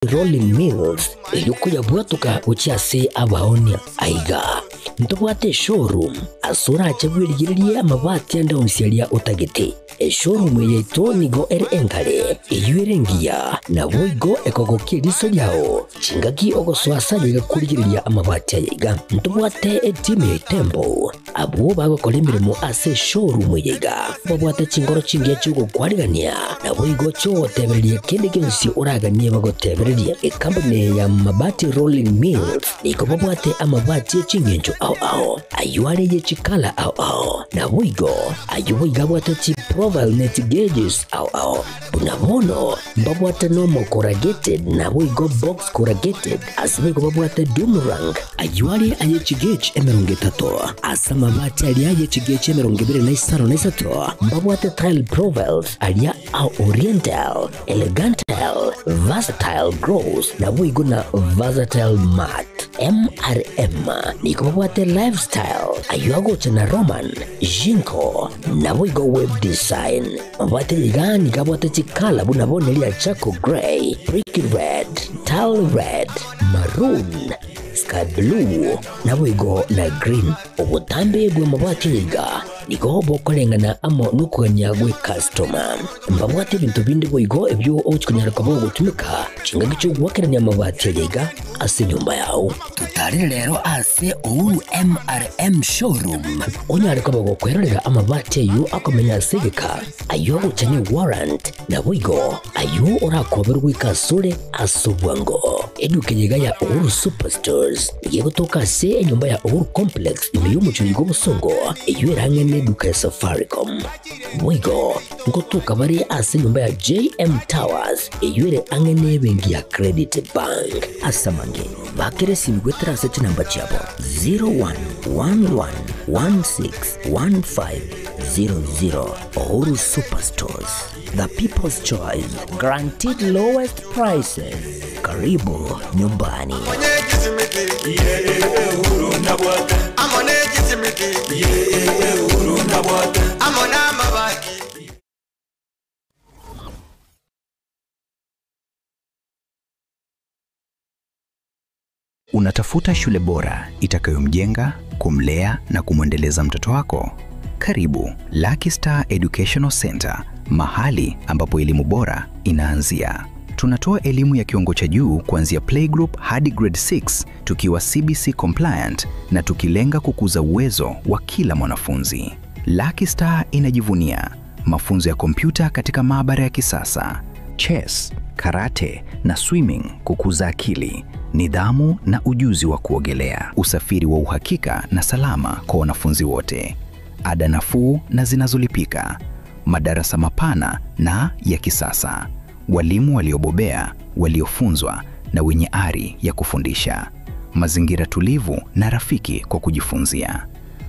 rolling mills yukuya bwatuka uchiase abaonia aiga ntubwate showroom asura achagwirigirie amabati anda usialia utagiti showroom yeto nigo enkare iyuerengia na boigo ekogokia riso yao chingaki ogoswasa ligakurigiria amabati aiga ntubwate team tembo abo bagokora imirimo ase showroom yiga babwate chingoro chingia chugo kwarigania na boigo cho tebereria kindi kinsi uraganie bagotebereria company ya mabati rolling mills niko babwate amabati chingenjo ao ayuare ye chikala ao na boigo ayuiga bwate chi profile net gauges ao unabono babwate normal corrugated na boigo box corrugated asibego babwate boomerang ayuare aye chigage emeronge tato asama mabati alia ye chigage emeronge bire na isaro na isato babwate tile profiles alia au oriental elegantal versatile grows na boigo na versatile mat MRM niko babwate lifestyle ayuago chana roman jinko na boigo web design babwate ligani kabwate chikala bunabone lia chaco gray brick red tile red maroon sky blue na boigo na green obutambe bwe mabwate liga niko bokolengana amo nukugania gwe customer mbabwate bintu bindi boigo ebyo ochikunyara kwabo gutumika chinga gicho gwakerania mabati liga ase nyumba yao tutari rero ase MRM showroom onyare kwabo gukwerorera amabati yu akomenya sigika ayo uchanye warrant na boigo ayo urakoberwa ikasure asubwango edukenyiga ya Uhuru Superstores yegotoka se nyumba ya Uhuru Complex yu muchurigo busongo iyo erangene duka ya Safaricom boigo ngotoka bari ase nyumba ya JM Towers iyo ere angene bengi ya Credit Bank asamange bakere simgwetra se namba chabo 0111161500 Uhuru Superstores, the people's choice, guaranteed lowest prices. Karibu nyumbani. Unatafuta shule bora itakayomjenga, kumlea na kumwendeleza mtoto wako? Karibu Lucky Star Educational Center, mahali ambapo elimu bora inaanzia. Tunatoa elimu ya kiwango cha juu kuanzia playgroup hadi grade 6 tukiwa CBC compliant na tukilenga kukuza uwezo wa kila mwanafunzi. Lucky Star inajivunia mafunzo ya kompyuta katika maabara ya kisasa, chess, karate na swimming kukuza akili, nidhamu na ujuzi wa kuogelea, usafiri wa uhakika na salama kwa wanafunzi wote, ada nafuu na zinazolipika, madarasa mapana na ya kisasa, walimu waliobobea, waliofunzwa na wenye ari ya kufundisha, mazingira tulivu na rafiki kwa kujifunzia,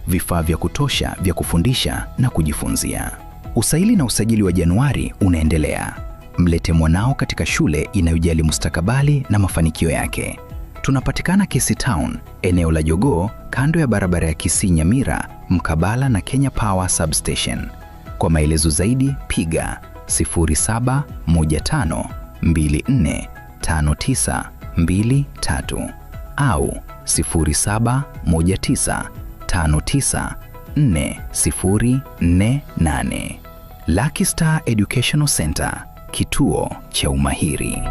vifaa vya kutosha vya kufundisha na kujifunzia. Usaili na usajili wa Januari unaendelea. Mlete mwanao katika shule inayojali mustakabali na mafanikio yake. Tunapatikana Kisii Town, eneo la Jogoo, kando ya barabara ya Kisii Nyamira, mkabala na Kenya Power Substation. Kwa maelezo zaidi piga 0715245923 au 0719594048. Lucky Star Educational Center, kituo cha umahiri.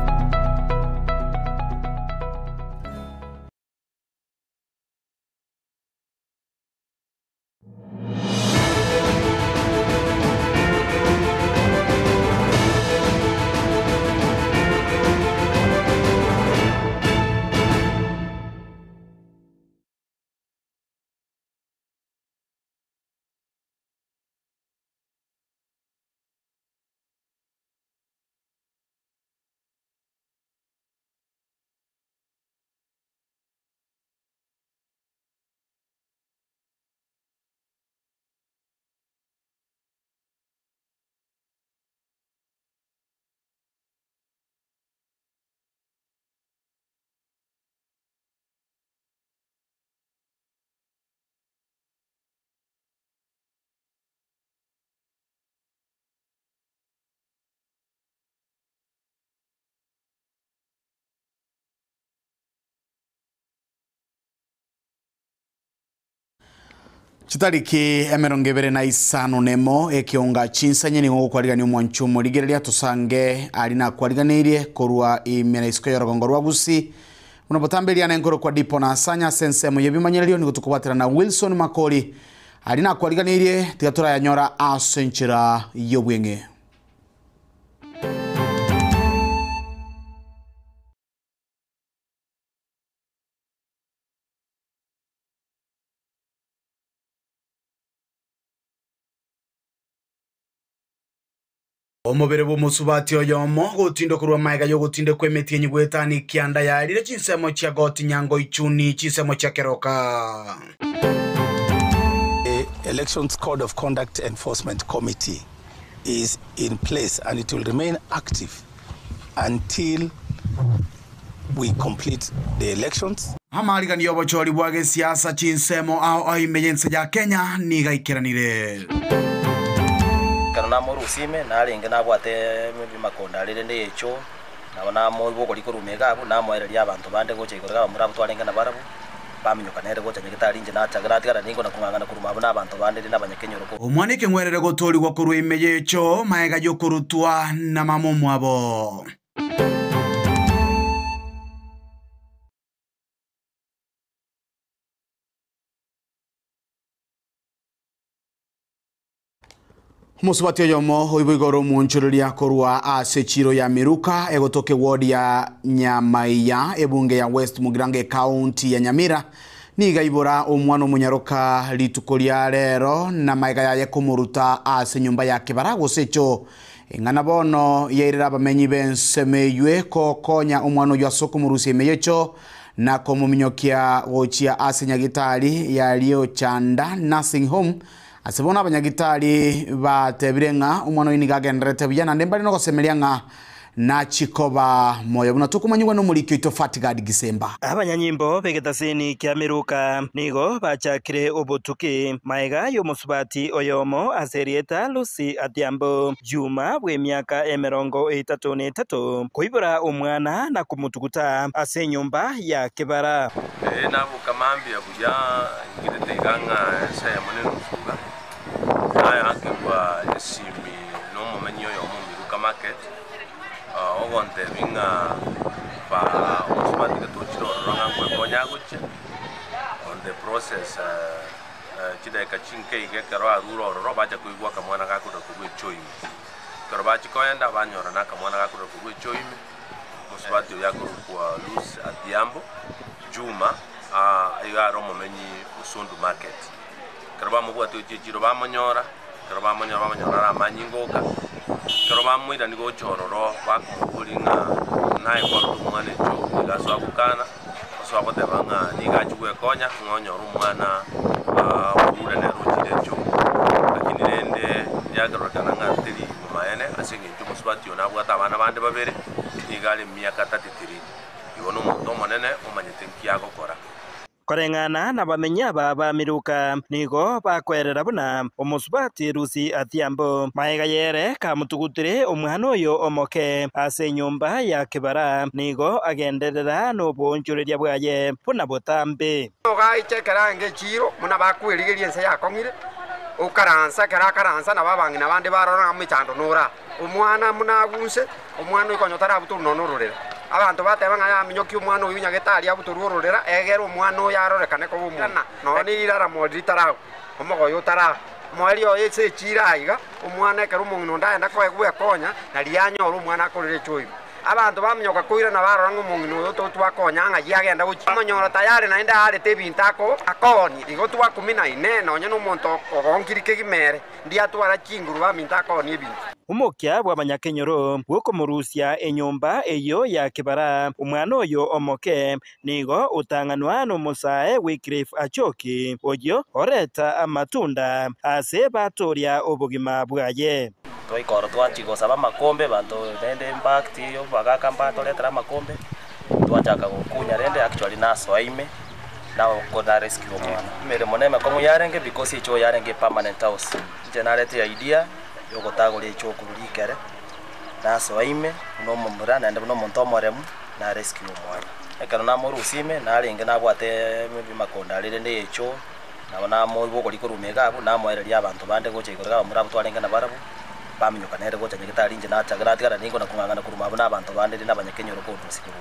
Chitariki emerongo ibere na isano nemo ekionga chinsanye ni gukwarigania mwanchumo rigereria tusange ari na kwariganirie korwa imena isiko yorogongo rwa gusi unapotamberia na enkoro kwa dipo na sanya sense mo yebimanyererio ni gutukubatira na Wilson Makori ari na kwariganirie tigatura ya nyora asenchira yobwenge. Omobere bomusubati oyomo gotindo kurwa maiga yo gotinde kwemetie nyigwetani kianda yarire chinsemo chia goti nyango ichuni chinsemo chia keroka. The Elections Code of Conduct Enforcement Committee is in place and it will remain active until we complete the elections. Amariga ni obochori bwage siasa chinsemo ao aimeyense ya Kenya ni gaikiranire. Kana moru usime na alinge na bwate makonda rire ndi echo na mo bwo kuri kurumega abu na mwereria abantu bande goche ikorega murabu twalenga na barabu bamenyoka nere gocha nyigitari nje na tagrati kana ningo na kungangana kuruma na abantu bande na banyakenyoro ko omwanike ngwerere gotori gwa kurwa imeyecho maega yo kurutwa na mamumu abo. Musubati oyomo oibigoro munchururia korwa asechiro ya Miruka egotoke ward ya Nyamaiya ebunge ya West Mugirange County ya Nyamira niga ibora omwana munyaroka litukoria rero na maiga yaye kumuruta ase nyumba yake barago secho engana bono yerera bamenyi bensemeywe kokonya omwana yo asoko murusi emeyecho na komuminyokia gochia ase nyagitari ya Rio Chanda Nursing Home asibona abanyagitari batebirenga umwana w'inigagendrete biyana ndembali no gosemelianga na chikoba moyo bunatukumanywa no muri kito Fatigad Gisemba abanyanyimbo begetaseni kya Miruka nigo bachakire obutuki maiga yo musubati oyomo aserieta Lucy Atiambo Juma bwe myaka 33 kuibura umwana na kumutukuta ase nyumba ya kibara na bukamambi abuja ngiriteganga saya munene usuga aya akwa esimi no momenyo yo mu Miruka market ogonte vinga pa osmati ka tochiro ranga kwa konya guche on the process chida ka chinke ige karo aruro ro baja kuigwa kamwana gakudo kuwe choimi karo bachi koenda banyora na kamwana gakudo kuwe choimi musubati yakuru kwa Lucy Atiambo Juma igaro momenyi usundu market karo bamubwate chiro bamonyora karo bamonyora amanyingoka karo bamwira nigo chororo bakukulinga nae kwa mwana cho gaso abukana so abotebanga nigachwe konya ngonyora umwana ure ne rutire cho lakini rende yagarokana ngatiri mumayene asinge cyo musubati ona bwata abana bande babere nigale myaka 33 iwono muntu monene umanyete nkiyago kora korengana na bamenya ba Miruka nigo bakwerera buna omusubati Lucy Atiambo maiga yere kamutugutire omwana oyo omoke ase nyumba ya kibara nigo agenderera no bonjureria bwaye buna botambe ogaichekera chiro muna bakwirigeria nse yakongire ukaransa karansa na babangi na bande barora mchando nora omwana munagunse omwana ikonyotara abutu nonororera abantu batebanga ya minyoki omwana uyu nyagitari abuturururira egera omwana uyu arorekane ko omwana no ni irara moditara omogoyo tara mweri oyese chiraiga omwana ekero omungino ndaenda kwegwe konya na lianyoro omwana akorire choibi abantu bamenyoka kuira na barora omungino uyu twakonya nga yagenda guchimanyora tayari naenda hare tebintako akoni igo twa 14 nonye no monto ogongirike gimere ndia twara chinguru bamintako ni ebintu umukia bwa banyakenyoro bwoko murusia enyumba eyo ya kibara umwana oyo omoke nigo utanganwa no musae Wycliffe Achoki oyo oreta amatunda ase batoria obugima bwaye toikoro twachigosa bamakombe bantu nende impact yo bagakamba toletera makombe twachaka gukunya rende actually naso aime na koda rescue omwana mere moneme komu yarenge because icho yarenge permanent house generate idea yogotagura icho kurikere naso aime no mumura nende no muntu omoremu na rescue omwana ekana na moru usime na alinge na bwate makonda rire ndi icho nabona mo ibo kuri kurumega abo namoereria abantu bande gocha ikorega murabu twarenga na barabu bamenyoka nere gocha nyegitari nje na tagara ningo na kungangana kuruma abo nabantu bande n'abanyakenyoro ko musikuru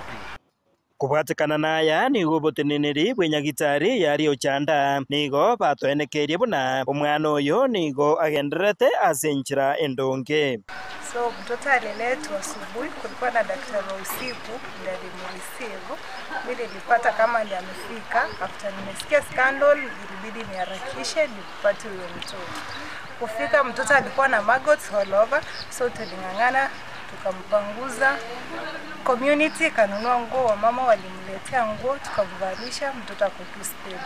kubwatikana naya nigo boteneneri bwenyagitari yari ochanda nigo batoenekerie buna omwana oyo nigo agenderete asenchira endonge. So mtoto aliletwa asubuhi, kulikuwa na daktari wa usiku ndiye alimreceive. Mimi nilipata kama ndiye amefika, after nimesikia scandal ilibidi niharakishe nipate huyo mtoto. Kufika mtoto alikuwa na maggots all over, so tulingangana tukampanguza. Community kanunua nguo, wa mama walimletea nguo tukamvalisha, mtoto ako stable.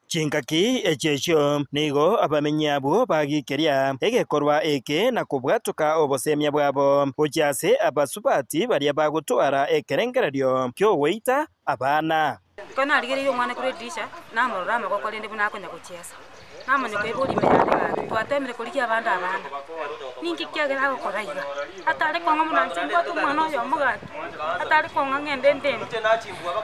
Chinkaki echecho nigo abamenyabo bagikeria egekorwa eke na kubwatuka obosemya bwabo bukyase abasubati bari abagutwara ekerengererio kyo weita abana kona aligere umwana kuri disha namurora amagoko rende bunakonya gucyesa namonye kweburi merane twatemere kuri abandi abana ninki kyagera gukoraiga atari konga munanse ngwatu mwana yo mugati atari konga ngende ndende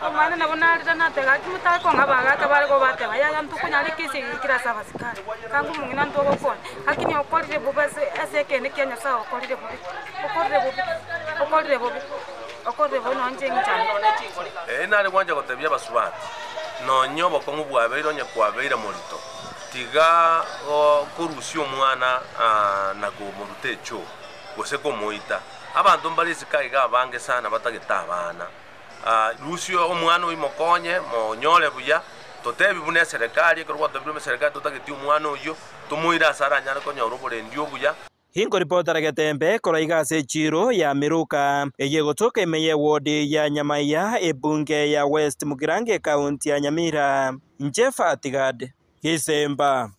umwana nabona ari natega kimutari konga baga kabari go bate baya ntukunya lekisi kira saba sikari kangu mungina ntogo kon hakini okorire bubase aseke ne Kenya sawa okorire bono anje ngitani nari kwanja gotebya basubati no nyobo kongu bwabeiro nya kwabeira morito tiga kurusio mwana na kumurute cho gose komuita abantu mbali sikaiga bange sana batageta abana rusio omwana uimokonye monyole buya totebi bune serikali korwa tobime serikali totageti omwana uyo tumuira saranya konya urubore ndio buya. Hingo reporter Getembe koraiga sechiro ya Miruka eyegotoka emeye wodi ya Nyamaiya ebunge ya West Mugirange kaunti ya Nyamira Njefa Tigad Gisemba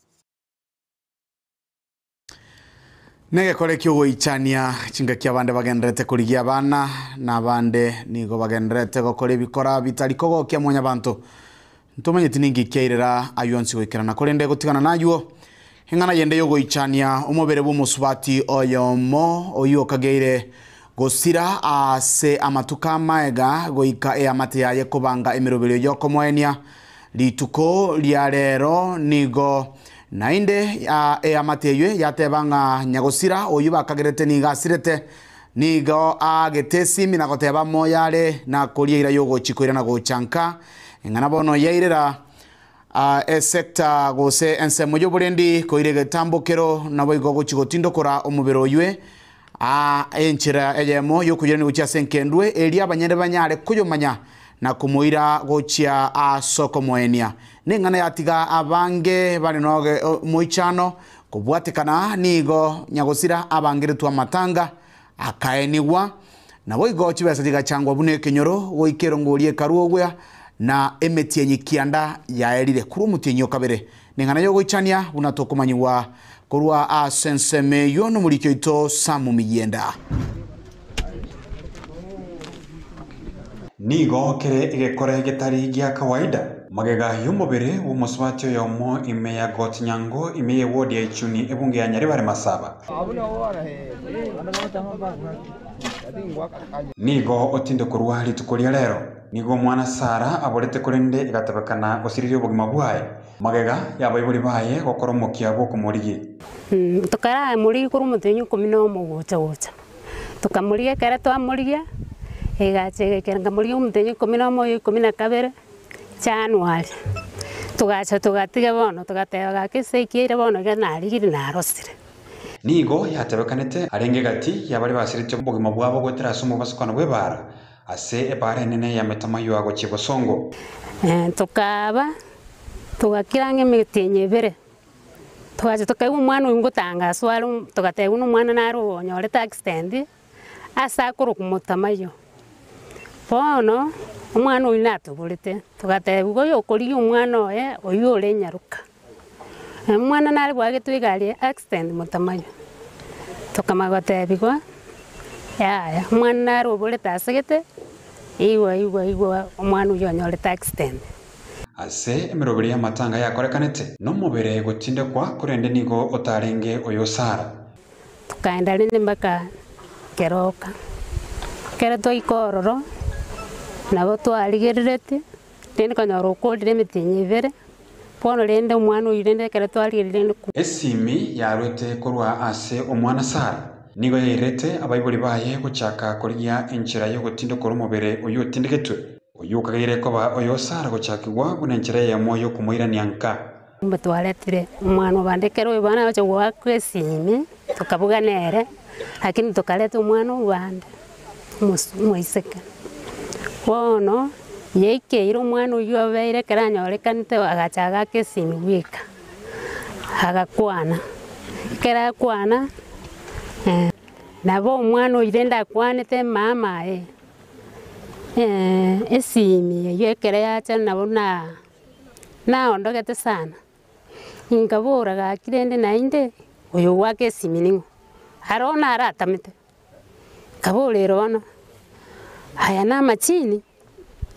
nege kore kyo goichania chinga kia bande bagenderete kurigia abana na bande nigo bagenderete gokora bikora bitariko gokia mwanya bantu ntumenye tiningi kyairera ayonsi goikerana korende gutigana nayo hingana yende yo goichania umubere bw'umusubati oyomo oyo kageire gosira ase amatuka maega goika amate yaye kubanga emirobero yoko mwenia lituko lya rero nigo nainde amate ywe yatebanga nyagosira oyo bakagerete nigasirete nigo agetesi mina goteba moyare na koliera yogo chikoira na gochanka ngana bono yairera sector gose ensemo yo burendi koirege tambokero nabo igogo chigotindo kora omubero ywe enchira eyemo yo kujira ni gucha senkendwe elia banyere banyare kuyomanya na kumuira gochia soko moenia ningana yatiga abange bali noge moichano kubwatekana nigo nyagosira abangire twa matanga akaeniwa na boigo chibesa diga changwa bune kenyoro goikero ngorie karuogwa na emetie kianda ya erire kuru mutinyo kabere ningana yo goichania bunatokumanyiwa kurwa asenseme yo no mulikyo ito Samu Miyenda nigo kere igekore gitari gya kawaida magega y'umubere w'umuswati yomo imeya Gotnyango imeye wodi ya Ichuni ebunge ya Nyaribare Masaba nigo otinde kurwa litukolia lero nigo mwana Sara aborete kurende igatabakana gosiririo bugima bwaye magega yabayiburi baye gokoromokia bwo kumurigi tukara muri kuru mutenyu 11 gocha tukamuriye kare twamuriye egache kenga muri mutenyu 11 January tugacha tugatiga bono tugatega kisekire bono ganarigiri narosire nigo yatebekanete arenge gati yabari basirite bugima bwabo gwetera sumo basukana bwebara ase ebare nene ya metamayo ago chibosongo tukaba tugakirange mitenye bere tugacha tukaibu mwana ngutanga swalo tugategu n'umwana naro nyore taxtendi asa kuru kumutamayo bono umwana uyu natubulite tugategu go yokori umwana oyo ore nyaruka umwana nari bwage twigalie extend mutamayo tukamagotebigwa ya umwana naro bulite asegete igwa umwana uyu nyore taxtendi ase emiroberi ya matanga yakorekanete no mubere gutinde kwa kurende nigo otarenge oyo Sara tukaenda rinde mbaka keroka kera toikororo nabo twarigererete tene kanyoro kodire mitinye bere Pono rende omwana uyu rende kare twalirire esimi yarute korwa ase omwana Sara nigo yairete abaibuli baye guchaka kurigia enchira yo gutindo kora omubere uyu otindigetwe uyu ukagaire koba oyo Sara guchakigwa buna enchira ya moyo kumuirania nka mbatwaletire omwana obandekero uyu bana bacho gwakwe esimi tukabuga nere lakini tukaleta omwana ubande muiseke bono yeikeire omwana uyu abeire karanyorekanite agachaga kesimi gwika agakwana kerakwana nabo omwana uyu renda akwanite mama esimi yekere yacha nabo ondogete sana ingabura gakirende nainde uyu gwake esimi ningo arona aratamite kaburero bano haya na machini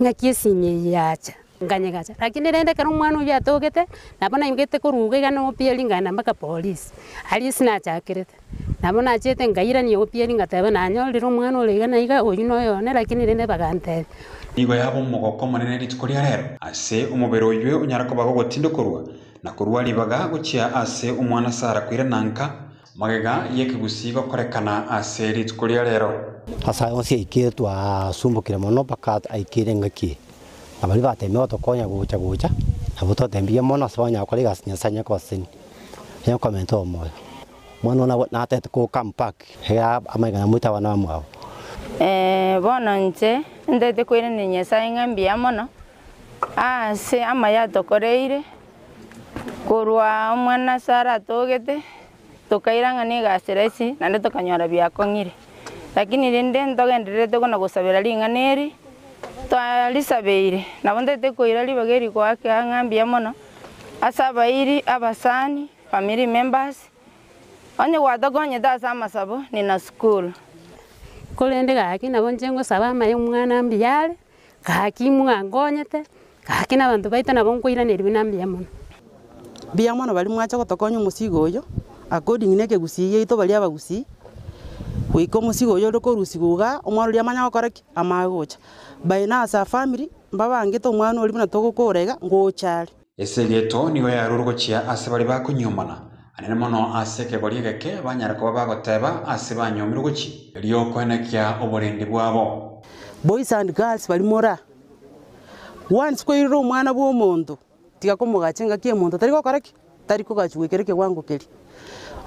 ngaki esimi yacha nganyegacha lakini rende kana omwana uyu atogete nabona ingete kuruga igana opieli ngana mpaka polisi ali sinachakirete nabona achete ngairani opieli ngateba nanyorire omwana ore igana iga uyu noyone lakini rende bagantebe nigo yabo mogoko manene ritukoria rero ase omubere uyu unyara kobago gotindokorwa na kurwa libaga guchia ase omwana Sara kwira nanka magega yekigusigo korekana ase ritukoria rero asa onse iketwa sumbukira mono pakat aikire ngaki abali bateme tokonya gucha abo totembia mono sonya kore gasnya sanya kosini ya komento moyo mono na tete ko kampak ya amaiga muta wana mwao bono nche ndete kwire ninyesa ngambia mono se amaya tokoreire kurwa omwana Sara togete tokairanga ni gasiresi nande tokanyora byakongire lakini rende ndogenderete kona gusabira ringaneri twalisabeire nabondete koira libageri kwake angambia mono asabairi abasani family members onye wadagonye dasa amasabo ni na school kolende gaki nabonjengo saba maye mwana mbiyale gaki mwangonyete gaki nabantu baita nabonkoiraneri binambia mono bia mono bali mwacha gotokonya musigo uyo according neke gusiye ito bali abagusi wiko musigo uyo rukorusigoga omwaro ria manya gokoreki amagocha baina asa family mbabangeto omwana oli buna togokorega ngochari esegeto nigo yarurugochia ase bali bakunyomana anene mono ase kegori geke banyara kuba bagoteba ase banyomira gochi rio kwenekia oborende bwabo boys and girls bali mora once koiro omwana bwo omonto tiga komugachenga kie omonto tari gokoreki tari kogachwekereke wangu keri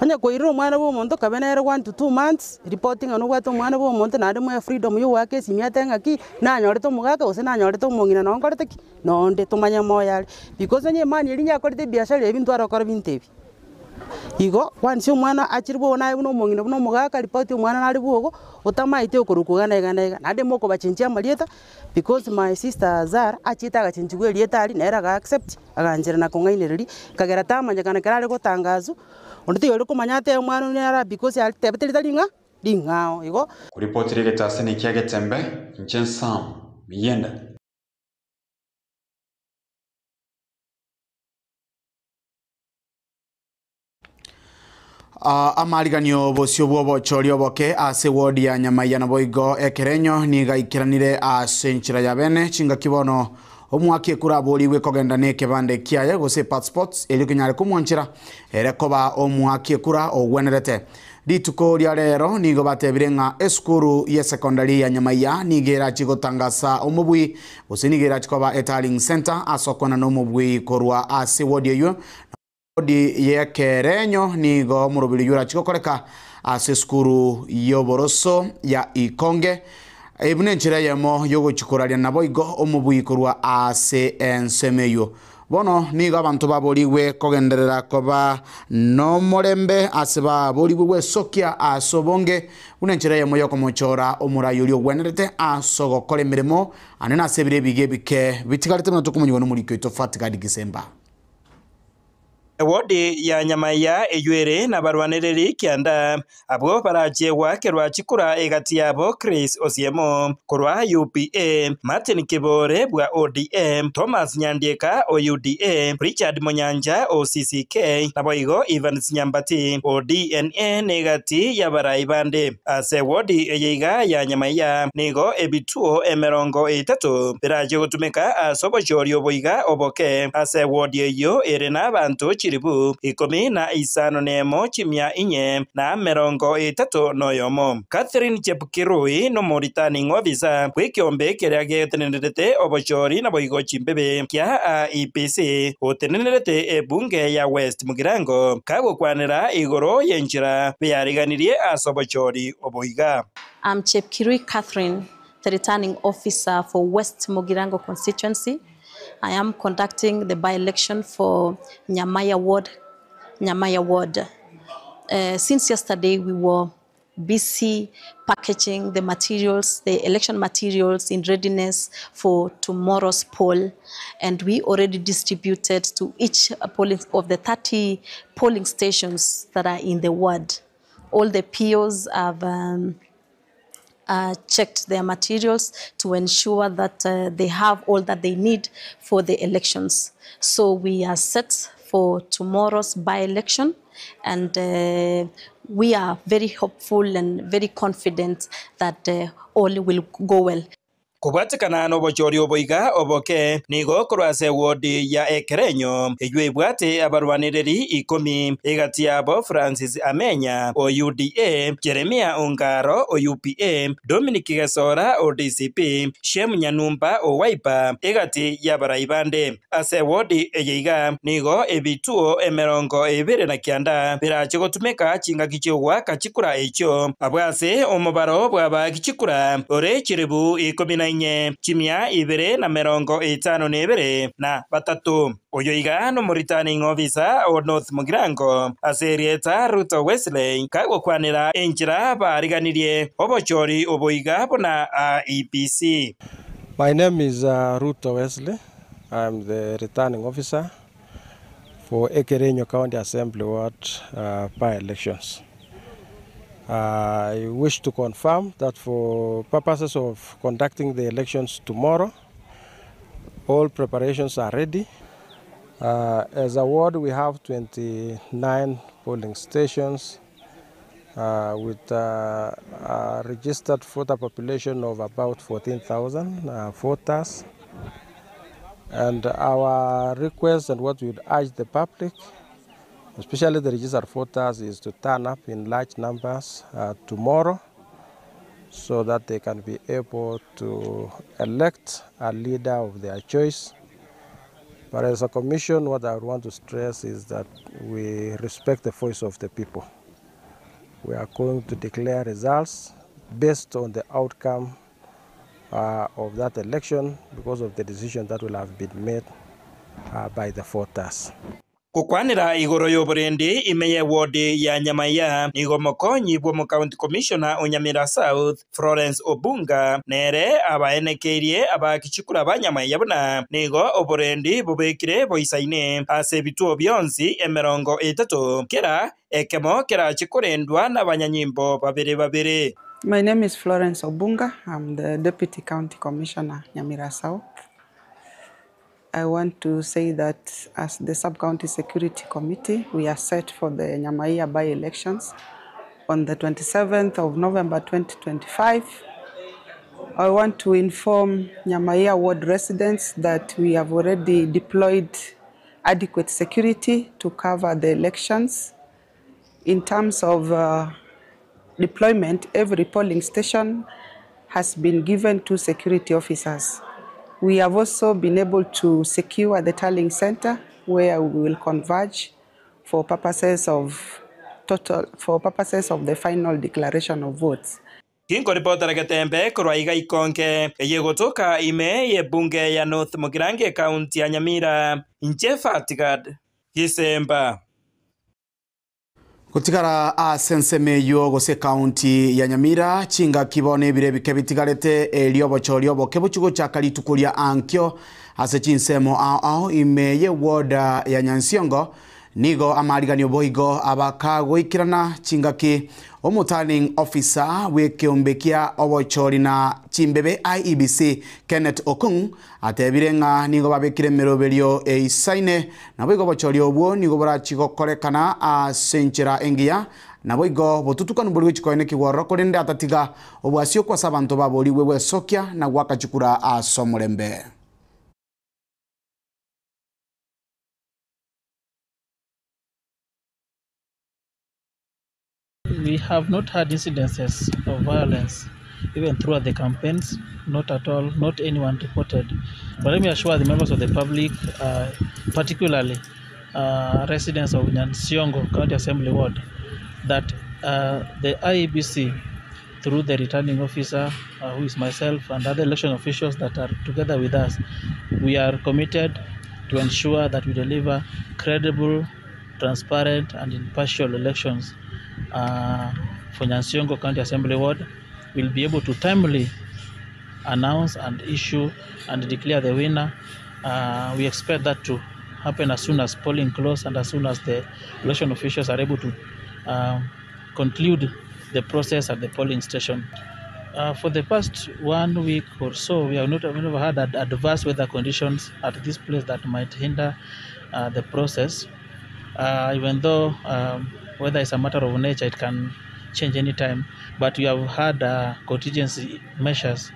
anya koiro omwana bwo omonto kabenere 1 to 2 months reporting ano gwato omwana bwo omonto nade mo freedom yo wake esimi atenga ki nanyorete omugaka ose nanyorete omongina nonkorete ki nonde tumanya moyale because nye mani elinya akorete biashara ebintu arokora bintebi igo once omwana achirbo naye buno omongina buno omugaka report omwana nari bwogo otamaite okorukugana igana nade moko bachenjia malieta because my sister Zara achita agachenjigwe lieta ali nera ga accept aganjira na kongainereri kagera tamanya kana karare gotangazo ondite yori kumanyate omwana nera because ali tebeteli lingao igo kuripotire getase ni kiage tembe Sam Miyenda amariganio bocio bwobochorio boke ase wodi ya Nyamaiya na boigo ekerenyo nigaikiranire ase nchira ya bene chinga kibono omwaki kuraboriwe kogenda ne kebande kiaye gose passports eli kunyare kumwanchira ere koba omwaki kura ogwenerete rituko ria rero nigo batebirenga eskuru ya secondary ya Nyamaiya nigera chigotangasa omubwi gose nigera chikoba etaling center asokona no mubwi korwa ase wodi yo wodi ya kerenyo nigo murubiri yura chikokoreka ase skuru yoboroso ya Ikonge ebune nchira yemo yogo chikuraria nabo igo omubwi korwa ase ensemeyo bono nigo abantu baboriwe kogenderera koba no morembe ase baboriwe sokia asobonge une nchira yemo yoko mochora omurayuri ogwenerete asogokora emirimo anena asebire bige bike bitigarite muno tukumunywa no muriko itofati kadi Gisemba wodi ya Nyamaiya eyuere na barwaniriri kianda abo barajewa kerwa chikura egati yabo Chris Osiemo kurwa UPA, Martin Kibore bwa ODM, Thomas Nyandieka OUDA, Richard Monyanja OCCK na boigo Evans Nyambati ODNA negati ya baraibande. Ase wodi eyeiga ya Nyamaiya nigo ebituo emerongo etatu biraje gutumika asobochorio boiga oboke. Ase wodi eyo erena abantu chiribu 15 chimia inye na merongo etatu noyomo. Catherine Chepkirui no Returning Officer kwikiombe kiria getenenete obochori na boigo chimbebe kia IEBC otenenete ebunge ya West Mugirango kagukwanira igoro yenjira byariganirie asobochori oboiga. I'm Chepkirui Catherine, the Returning Officer for West Mugirango constituency. I am conducting the by-election for Nyamaiya Ward. Since yesterday, we were busy packaging the materials, the election materials in readiness for tomorrow's poll. And we already distributed to each polling of the 30 polling stations that are in the ward. All the POs have checked their materials to ensure that they have all that they need for the elections. So we are set for tomorrow's by-election, and we are very hopeful and very confident that all will go well. Kubatikana no bochori oboiga oboke nigo kurase wodi ya Ekerenyo eywe bwate abarwanireri 10 egati yabo Francis Amenya OUDA, Jeremia Ongaro OUPA, Dominic Gesora ODCP, Shem Nyanumba Owaipa egati ya baraibande. Ase wodi eyeiga nigo ebituo emerongo ebere na kianda birache gutumika chinga kichwa kachikura echo abwase omubaro bwa kichikura ore chiribu 10 chimia ibere na merongo etano nebere na batatu. Oyoiga no Returning Officer o North Mugirango aserieta Ruto Wesley kagukwanira enjira bariganirie obochori oboiga bona IEBC. My name is Ruto Wesley. I'm the Returning Officer for Ekerenyo County Assembly Ward by-elections. I wish to confirm that for purposes of conducting the elections tomorrow, all preparations are ready. As a ward, we have 29 polling stations with a registered voter population of about 14,000 voters. And our request and what we would urge the public, especially the registered voters, is to turn up in large numbers tomorrow so that they can be able to elect a leader of their choice. But as a commission, what I want to stress is that we respect the voice of the people. We are going to declare results based on the outcome of that election because of the decision that will have been made by the voters. Kukwanira igoro yoborendi imeye wodi ya Nyamaiya nigo mokonyi bwo county commissioner Onyamira South Florence Obunga nere abaenekerie abakichikura ba Nyamaiya buna nigo oborendi bubekire boisaine ase bituo byonsi emerongo etatu kera ekemo kera chikurendwa na banyanyimbo babere. My name is Florence Obunga. I'm the Deputy County Commissioner, Nyamira South. I want to say that as the Sub-County Security Committee, we are set for the Nyamaiya by-elections on the 27th of November 2025. I want to inform Nyamaiya ward residents that we have already deployed adequate security to cover the elections. In terms of deployment, every polling station has been given 2 security officers. We have also been able to secure the tallying center where we will converge for purposes of the final declaration of votes. Kinko reporter Gatembe kurwaiga ikonke yegotoka ime ye bunge ya North Mugirango County ya Nyamira inche Fatigad Kisemba. Kutikara asensemeyo gose county ya Nyamira chinga kibone birebike bitigarete eliobo kebuchugo chakalitukulia ankyo ase chinsemo ao imeye woda ya Nyansiongo nigo amariganio boigo abakagwikirana chingaki omuturning officer w'ekiombekia obochori na chimbebe IEBC Kenneth Okung atebirenga nigo babekire meroberio eisaine na boigo bochori obwo nigo borachigokorekana asenchera engia na boigo botutukanu buri chikoine kigwaro korende atatiga obwasio kwa sabanto babori wewe sokia na gwakachukura asomorembe. We have not had incidences of violence even throughout the campaigns, not at all, not anyone reported. But let me assure the members of the public, particularly residents of Nyansiongo County Assembly Ward, that the IEBC, through the returning officer, who is myself, and other election officials that are together with us, we are committed to ensure that we deliver credible, transparent, and impartial elections for Nyansiongo County Assembly Ward. We'll be able to timely announce and issue and declare the winner. We expect that to happen as soon as polling closes and as soon as the election officials are able to conclude the process at the polling station. For the past 1 week or so, we have never had adverse weather conditions at this place that might hinder the process. Even though weather is a matter of nature, it can change any time. But we have had contingency measures,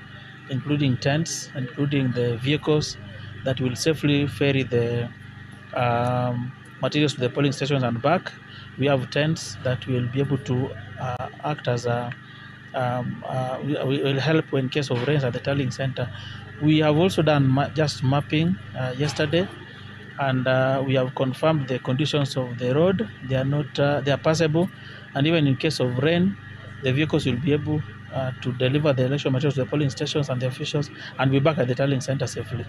including tents, including the vehicles that will safely ferry the materials to the polling stations and back. We have tents that will be able to act as will help in case of rains at the tallying center. We have also done just mapping yesterday, and we have confirmed the conditions of the road. They are not they are passable, and even in case of rain, the vehicles will be able to deliver the election materials to the polling stations and the officials and be back at the tallying center safely.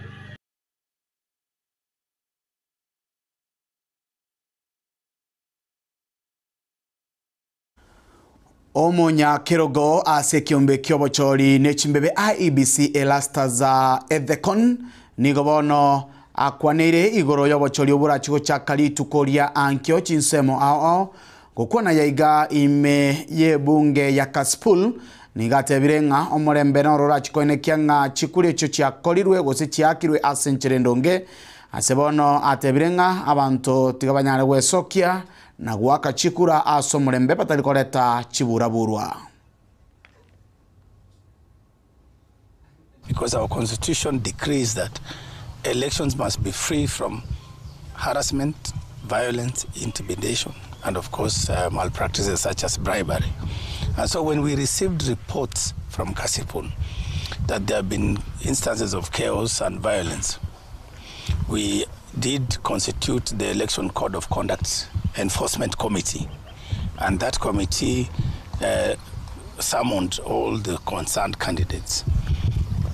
Omonya Kirogo ase kiombe kiobochori nechimbebe IEBC elastaza Ethecon nigobono akwanire igoro yobochori obura chigo chakali tukoria ankyo chinsemo ao gukwana yaiga ime ye bunge ya Kasipul nigatebirenga omorembe no rora chikoine kyanga chikuri echo chiakorirwe gose chiakirwe asenchire ndonge asebono atebirenga abantu tigabanyare wesokia na gwaka chikura asomorembe patalikoleta chiburaburwa. Because our constitution decrees that elections must be free from harassment, violence, intimidation, and of course malpractices such as bribery. And so when we received reports from Kasipul that there have been instances of chaos and violence, we did constitute the Election Code of Conduct Enforcement Committee, and that committee summoned all the concerned candidates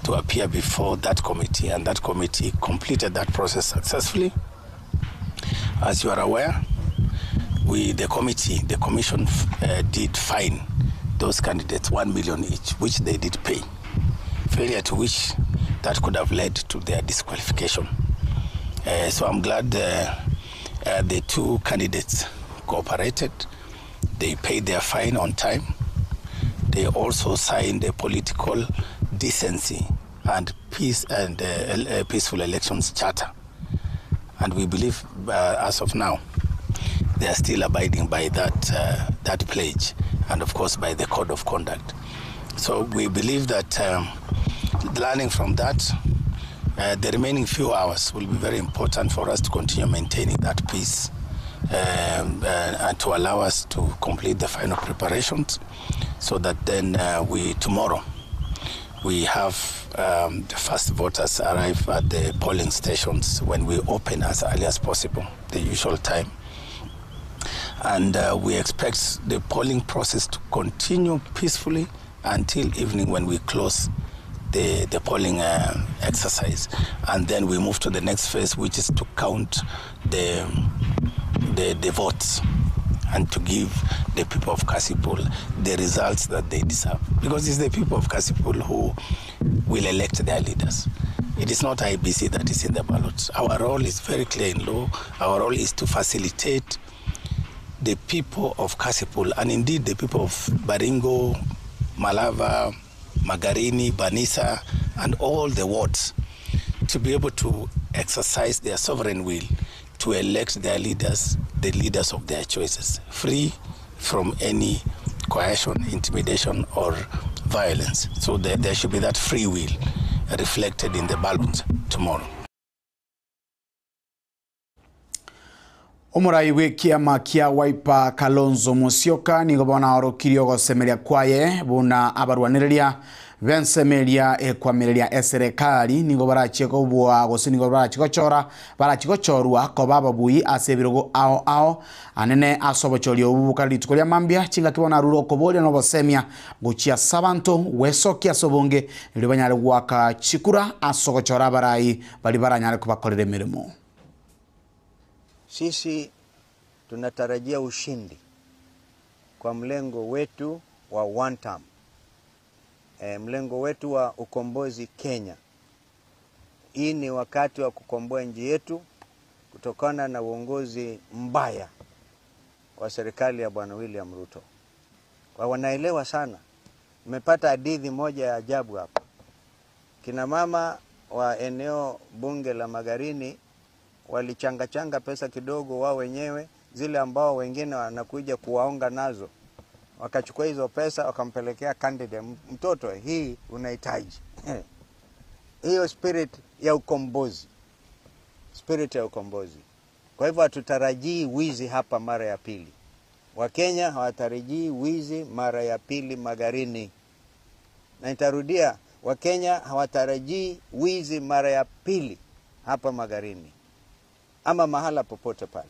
to appear before that committee, and that committee completed that process successfully. As you are aware, the commission did fine those candidates 1 million each, which they did pay, failure to which that could have led to their disqualification. So I'm glad the two candidates cooperated. They paid their fine on time. They also signed a political decency and peace and peaceful elections charter. And we believe, as of now, they are still abiding by that pledge, and of course by the code of conduct. So we believe that learning from that, the remaining few hours will be very important for us to continue maintaining that peace and to allow us to complete the final preparations, so that then tomorrow we have the first voters arrive at the polling stations when we open as early as possible, the usual time. And we expect the polling process to continue peacefully until evening when we close the polling exercise, and then we move to the next phase, which is to count the votes and to give the people of Kasipul the results that they deserve, because it's the people of Kasipul who will elect their leaders. It is not IBC that is in the ballot. Our role is very clear in law. Our role is to facilitate the people of Kasipul, and indeed the people of Baringo, Malava, Magarini, Banisa, and all the wards, to be able to exercise their sovereign will to elect their leaders, the leaders of their choices, free from any coercion, intimidation, or violence. So there should be that free will reflected in the ballot tomorrow. Omurai w'ikiama kia Wiper Kalonzo Musyoka nigo bona orokirio gosemeria kwaye buna abarwaniriria bensemeria ekwamiria serikali nigo barachiko bwa gosinigo barachigochorwa ko bababui asebirogo ao anene asobochori obukali tukolia mambia chinga kibona ruro kobolia no bosemia guchia sabanto wesokia sobonge libanyale gwaka chikura asogochora barai bali baranyale kubakorera mirimo. Sisi tunatarajia ushindi kwa mlengo wetu wa one term. Mlengo wetu wa ukombozi Kenya. Hii ni wakati wa kukomboa nchi yetu kutokana na uongozi mbaya wa serikali ya Bwana William Ruto. Kwa wanaelewa sana. Nimepata hadithi moja ya ajabu hapa. Kina mama wa eneo bunge la Magarini walichanga pesa kidogo wao wenyewe, zile ambao wengine wanakuja kuwaonga nazo. Wakachukua hizo pesa wakampelekea candidate, mtoto hii unahitaji. Hiyo spirit ya ukombozi. Spirit ya ukombozi. Kwa hivyo hatutarajii wizi hapa mara ya pili. Wakenya hawatarajii wizi mara ya pili Magarini. Na nitarudia, Wakenya hawatarajii wizi mara ya pili hapa Magarini ama mahala popote pale.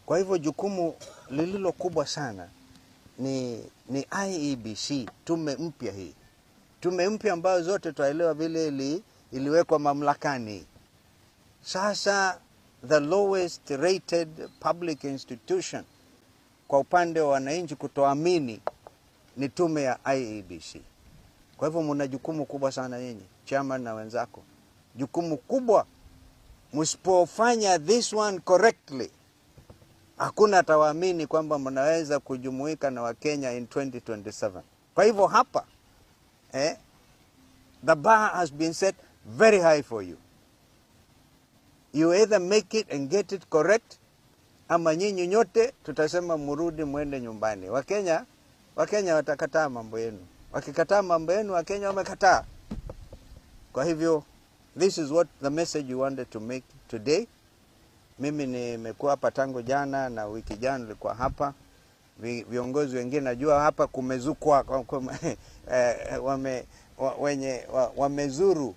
Kwa hivyo jukumu lililo kubwa sana ni IEBC, tume mpya hii. Tume mpya ambayo zote tuelewa vile iliwekwa mamlakani. Sasa the lowest rated public institution kwa upande wa wananchi kutoamini ni tume ya IEBC. Kwa hivyo mna jukumu kubwa sana nyinyi, chairman na wenzako. Jukumu kubwa. Msipofanya this one correctly, hakuna atawaamini kwamba mnaweza kujumuika na Wakenya in 2027. Kwa hivyo hapa, the bar has been set very high for you. You either make it and get it correct, ama nyinyi nyote tutasema murudi mwende nyumbani. Wakenya watakataa mambo yenu. Wakikataa mambo yenu, Wakenya wamekataa. Kwa hivyo, this is what the message you wanted to make today. Mimi nimekuwa hapa tangu jana na wiki jana nilikuwa hapa. Viongozi wengine najua hapa kumezukwa wamezuru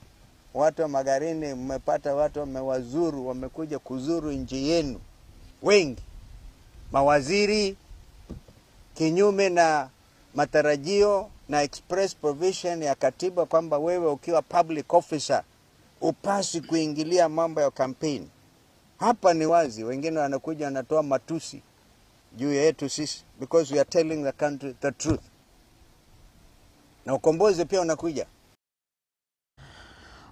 watu wa Magarini, mmepata watu wamewazuru, wamekuja kuzuru nchi yenu. Wengi mawaziri kinyume na matarajio na express provision ya katiba kwamba wewe ukiwa public officer upasi kuingilia mambo ya campaign. Hapa ni wazi, wengine wanakuja wanatoa matusi juu yetu sisi because we are telling the country the truth. Na ukombozi pia unakuja.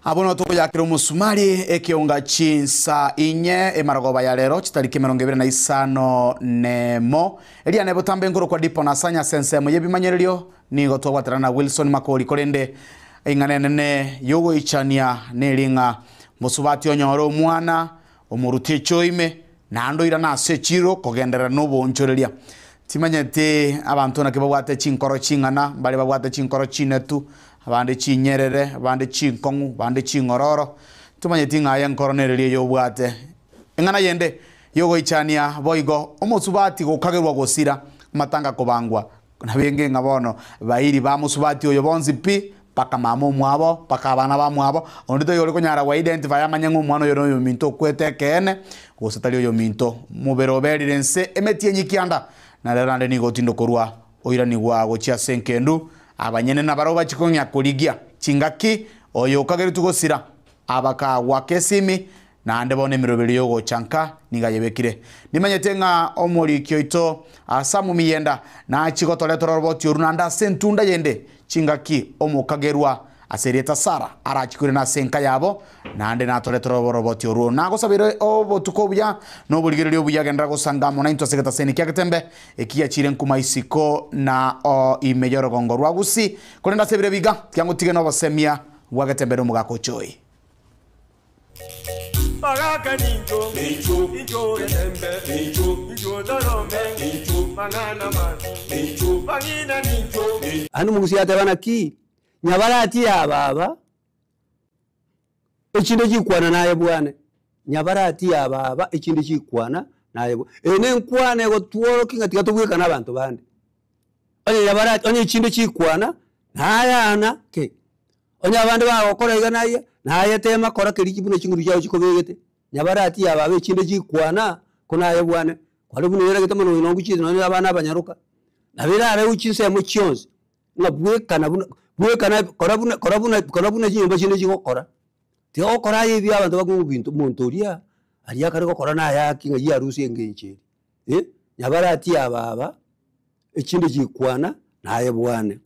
Abono tukujakira umusumari ekiunga chinsa inye emaragoba ya lero chitariki 25 nemo elia nebo tambe ngoro kwa dipo na sanya sense mu yebimanyererio nigo twagwatirana Wilson Makori korende inganene yogo ichania nelinga musubati onyoro mwana omuruti choime nando ira na sechiro kogendera no bonchoreria timanyete abantu na kibagwate chinkoro chingana bali bagwate chinkoro chinetu abande chinyerere abande chinkongu abande chingororo tumanyete ngaya nkoronererie yobwate ingana yende yogo ichania boigo omusubati gokagerwa gosira matanga kobangwa nabenge ngabono bairi ba musubati oyo bonzi pi paka mamo mwabo paka abana ba mwabo ondito yole konyara wa identify amanyangu mwana yo minto kwete kene gosatali yo minto muberoberirense emetie nyikianda na lerande nigo tindo korwa oira ni gwa gochia senkendu abanyene na baroba chikonya koligia chingaki oyo kageri tugosira abaka wakesimi na ande bone miroberi yo gochanka nigayebekire nimanyetenga omori kyoito asamu miyenda na chigotole toroboti urunanda sentunda yende chingaki omukagerwa aserieta Sara arachikure na senka yabo nande natoletoro boroboti oruo nago sabire obotuko buya no bulgirerio buya gendra gusangamo na into seketa seni kyagetembe ekia chire nkuma isiko na imejoro gongorwa gusi kolenda sebire biga kyango tige no basemia wagetembe no mugako choi Bagaka ninjo, ninjo getembe, ninjo dorome, ninjo mangana man, ninjo bangina ninjo. Anu mungusiate banaki nyabarati ya baba ekinde kikwana naye bwana nyabarati ya baba ekinde kikwana naye ene nkwana go tuoro kinga tigatubweka nabantu bande onye nyabarati onye ekinde kikwana nayana ke onye abande bagokora iga naye tema kora kiriki bune kinguru cyawo kikobegete nyabarati ya baba ekinde kikwana kunaye bwana kwali bune yera gitama no ngukize no abana abanyaruka nabira abe ukise mu cyonze ngabweka na korabuna jimba chine chikokora tio kora yebi abantu bagubintu montoria ariya kare kokora na yaki ngi arusi engenche nyabarati ababa ekinde chikwana naye bwane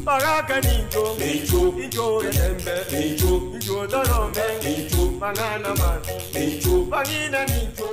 Bagaka ninjo, ninjo getembe, ninjo dorome, ninjo mangana man, ninjo bangina ninjo.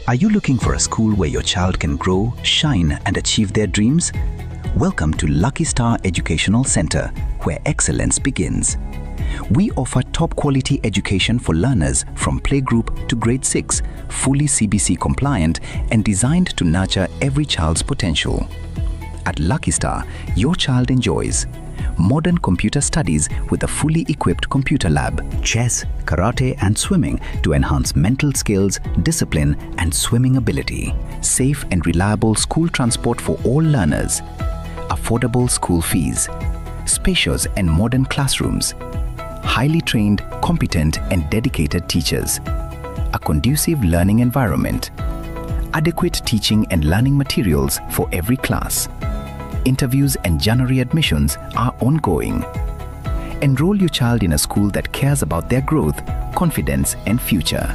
Are you looking for a school where your child can grow, shine, and achieve their dreams? Welcome to Lucky Star Educational Center, where excellence begins. We offer top quality education for learners from playgroup to grade 6, fully CBC compliant and designed to nurture every child's potential. At Lucky Star, your child enjoys modern computer studies with a fully equipped computer lab, chess, karate and swimming to enhance mental skills, discipline and swimming ability, safe and reliable school transport for all learners, affordable school fees, spacious and modern classrooms, highly trained, competent and dedicated teachers, a conducive learning environment, adequate teaching and learning materials for every class. Interviews and January admissions are ongoing. Enroll your child in a school that cares about their growth, confidence and future.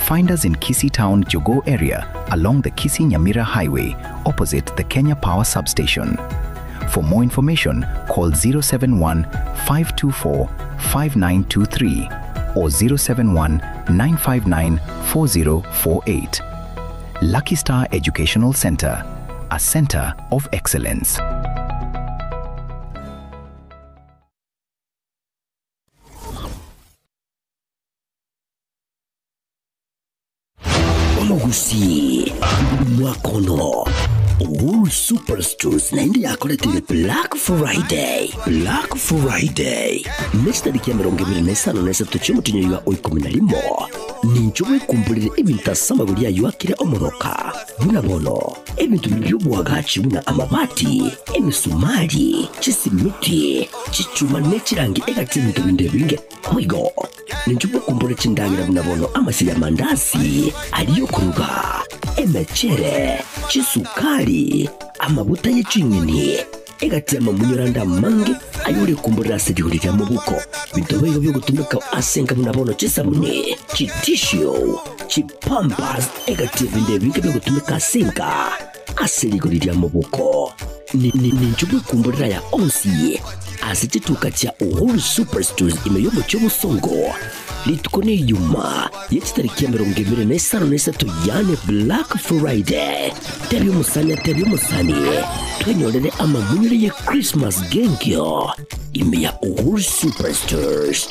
Find us in Kisii Town, Jogo area along the Kisii-Nyamira Highway opposite the Kenya Power Substation. For more information, call 071-524-5923 or 071-959-4048. Lucky Star Educational Center, a center of excellence. Omogusi mwakono Uhuru Superstores na indi yakoletele Black Friday. Black Friday nesi tariki ya 25 cy'umutinyo yuwa 11 ninjobwe kumbulire ibintu asamaguri yayo akire omoroka buna bono ebintu by'ubwagaci buna amabati emisumari chisimiti chichuma nechirangi egatinto bindebinge kwigo ninjobwe kumbulire chindangira buna bono amasi ya mandasi aliyo kuruga emechere chisukari amabuta y'icinyini egati amamunyuranda mange ayuri kumbulira sedihurira mu buko bitobeyo byo gutumika asenga munabono chisabune chitishio chipampas egati binde binge byo gutumika asenga aserigurira mu buko ni njubwe kumbulira ya onsi asitituka cha Uhuru Superstores imeyobo cy'ubusongo litukone yuma yetariki ya 25 yane Black Friday tebi musanya twenyolele amamunyure ye Christmas gengyo ime ya Uhuru Superstores.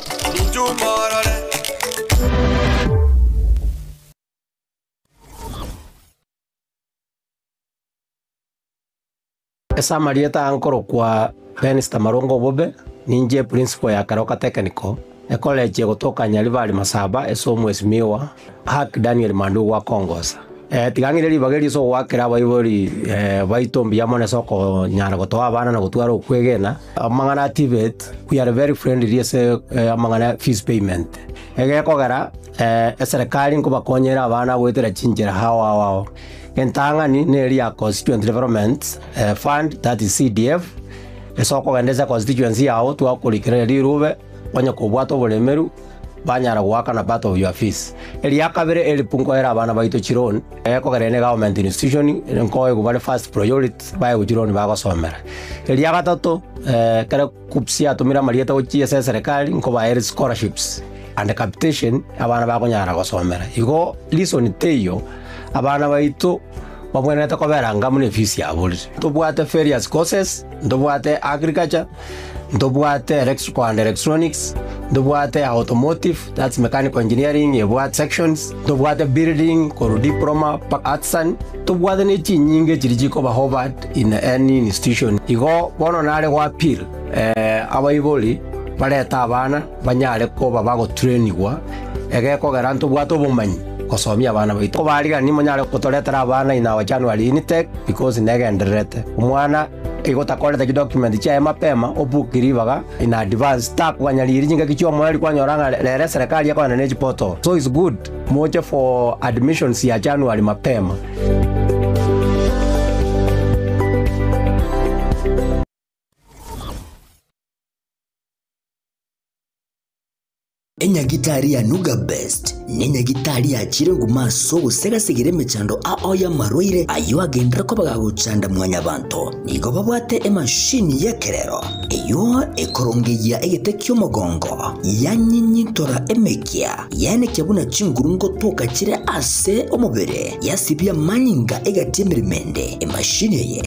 Esa marieta ankoro kwa Penista Marongo Bobe ninje principal ya Karoka Technical college gutoka Nyaribari Masaba esomwesimiwa Hak Daniel Mandu wa Kongosa tigangire libageri so wakira baibori baitombi yamone soko nyara gotoa bana na gutwara ukwegena amangana activate we are very friendly ese amangana fees payment kogera serikali ngo bakonyera abana gwetera chinjera hawa wao entangani neria constituent development fund that is CDF esoko gendeza constituency yao twakurikira rirube wanya kubwato bulemeru banyara gwaka na part of your fees elia kabere elipungo era abana baito chironi kogerene government institution nko egubale first priority bae chironi bagosomera elia gatatu kare kupsia tumira marieta uchi serikali nko ba scholarships and capitation abana bagonyara gosomera igo listen teyo abana baito babwenete koberanga mune fees yabo tubwate various courses ndubwate agriculture ndubwate electrical and electronics ndubwate automotive that's mechanical engineering yebwate sections ndubwate building ko diploma arts and ndubwate ne chinyinge chirijiko ba Harvard in any institution igo bono nare kwa appeal abaiboli bareta abana banyare ko babago trainingwa egeko garanto bwato bumanyi kosomia abana baito bariga ni monyare kutoletera abana ina wa January Initech because negenderete umwana igota document cha mapema obukiribaga in advance tak wanyaliri jinga kichwa mwali kwanyoranga lere serikali yako na portal so it's good moja for admissions ya January mapema. Enyagitari ya Nuga Best nenyagitari ya chirengu maso gusega sigire mechando aoya maroire ayo agendera ko bagagucanda mwanya banto nigo babwate emashini yekerero eyo ekorongeya egetekyo mogongo yanyinyitora emekia yane kyabuna chingurungo toka chire ase omubere yasibya manyinga egatemiremende emashini ye